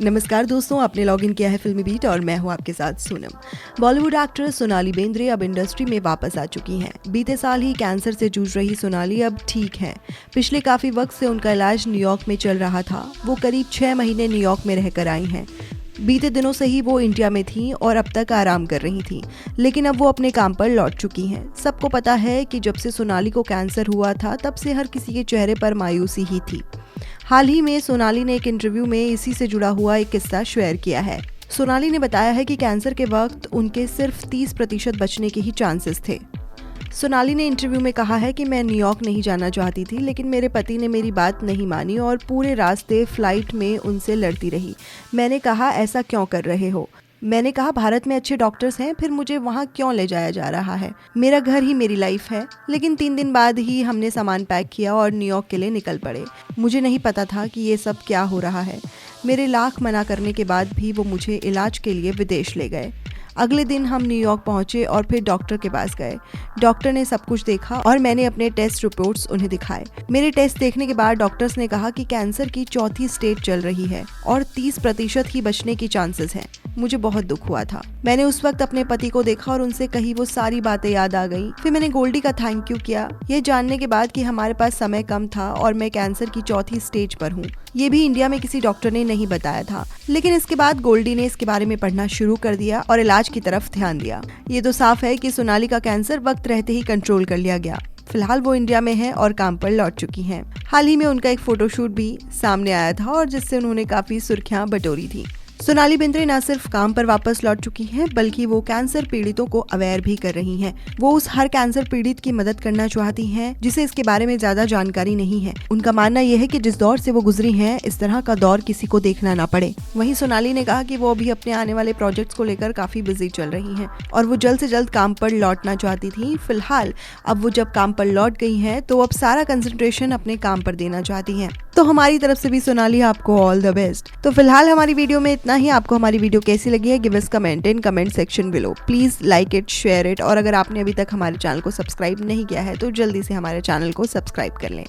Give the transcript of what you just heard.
नमस्कार दोस्तों, आपने लॉग इन किया है फिल्मी बीट और मैं हूं आपके साथ सोनम। बॉलीवुड एक्ट्रेस सोनाली बेंद्रे अब इंडस्ट्री में वापस आ चुकी हैं। बीते साल ही कैंसर से जूझ रही सोनाली अब ठीक हैं। पिछले काफी वक्त से उनका इलाज न्यूयॉर्क में चल रहा था। वो करीब 6 महीने न्यूयॉर्क में रहकर आई हैं। बीते दिनों से ही वो इंडिया में थी और अब तक आराम कर रही थी, लेकिन अब वो अपने काम पर लौट चुकी हैं। सबको पता है कि जब से सोनाली को कैंसर हुआ था तब से हर किसी के चेहरे पर मायूसी ही थी। हाल ही में सोनाली ने एक इंटरव्यू में इसी से जुड़ा हुआ एक किस्सा शेयर किया है। सोनाली ने बताया है कि कैंसर के वक्त उनके सिर्फ 30% बचने के ही चांसेस थे। सोनाली ने इंटरव्यू में कहा है कि मैं न्यूयॉर्क नहीं जाना चाहती थी, लेकिन मेरे पति ने मेरी बात नहीं मानी और पूरे रास्ते फ्लाइट में उनसे लड़ती रही। मैंने कहा, ऐसा क्यों कर रहे हो? मैंने कहा, भारत में अच्छे डॉक्टर्स हैं, फिर मुझे वहाँ क्यों ले जाया जा रहा है? मेरा घर ही मेरी लाइफ है। लेकिन 3 दिन बाद ही हमने सामान पैक किया और न्यूयॉर्क के लिए निकल पड़े। मुझे नहीं पता था कि ये सब क्या हो रहा है। मेरे लाख मना करने के बाद भी वो मुझे इलाज के लिए विदेश ले गए। अगले दिन हम न्यूयॉर्क पहुंचे और फिर डॉक्टर के पास गए। डॉक्टर ने सब कुछ देखा और मैंने अपने टेस्ट रिपोर्ट्स उन्हें दिखाए। मेरे टेस्ट देखने के बाद डॉक्टर्स ने कहा कि कैंसर की 4थी स्टेज चल रही है और 30% ही बचने की चांसेस हैं। मुझे बहुत दुख हुआ था। मैंने उस वक्त अपने पति को देखा और उनसे कही वो सारी बातें याद आ गई। फिर मैंने गोल्डी का थैंक यू किया, ये जानने के बाद कि हमारे पास समय कम था और मैं कैंसर की 4थी स्टेज पर हूँ। ये भी इंडिया में किसी डॉक्टर ने नहीं बताया था। लेकिन इसके बाद गोल्डी ने इसके बारे में पढ़ना शुरू कर दिया और इलाज की तरफ ध्यान दिया। ये तो साफ है कि सोनाली का कैंसर वक्त रहते ही कंट्रोल कर लिया गया। फिलहाल वो इंडिया में है और काम पर लौट चुकी हैं। हाल ही में उनका एक फोटोशूट भी सामने आया था और जिससे उन्होंने काफी सुर्खियां बटोरी थी। सोनाली बेंद्रे न सिर्फ काम पर वापस लौट चुकी हैं, बल्कि वो कैंसर पीड़ितों को अवेयर भी कर रही हैं। वो उस हर कैंसर पीड़ित की मदद करना चाहती हैं जिसे इसके बारे में ज्यादा जानकारी नहीं है। उनका मानना यह है कि जिस दौर से वो गुजरी हैं, इस तरह का दौर किसी को देखना ना पड़े। वहीं सोनाली ने कहा कि वो अभी अपने आने वाले प्रोजेक्ट्स को लेकर काफी बिजी चल रही हैं और वो जल्द से जल्द काम पर लौटना चाहती थी। फिलहाल अब वो जब काम पर लौट गई हैं, तो अब सारा कंसंट्रेशन अपने काम पर देना चाहती हैं। तो हमारी तरफ से भी सोनाली आपको ऑल द बेस्ट। तो फिलहाल हमारी वीडियो में इतना ही। आपको हमारी वीडियो कैसी लगी है, give us comment in comment section below. Please like it, share it और अगर आपने अभी तक हमारे चैनल को सब्सक्राइब नहीं किया है तो जल्दी से हमारे चैनल को सब्सक्राइब कर लें।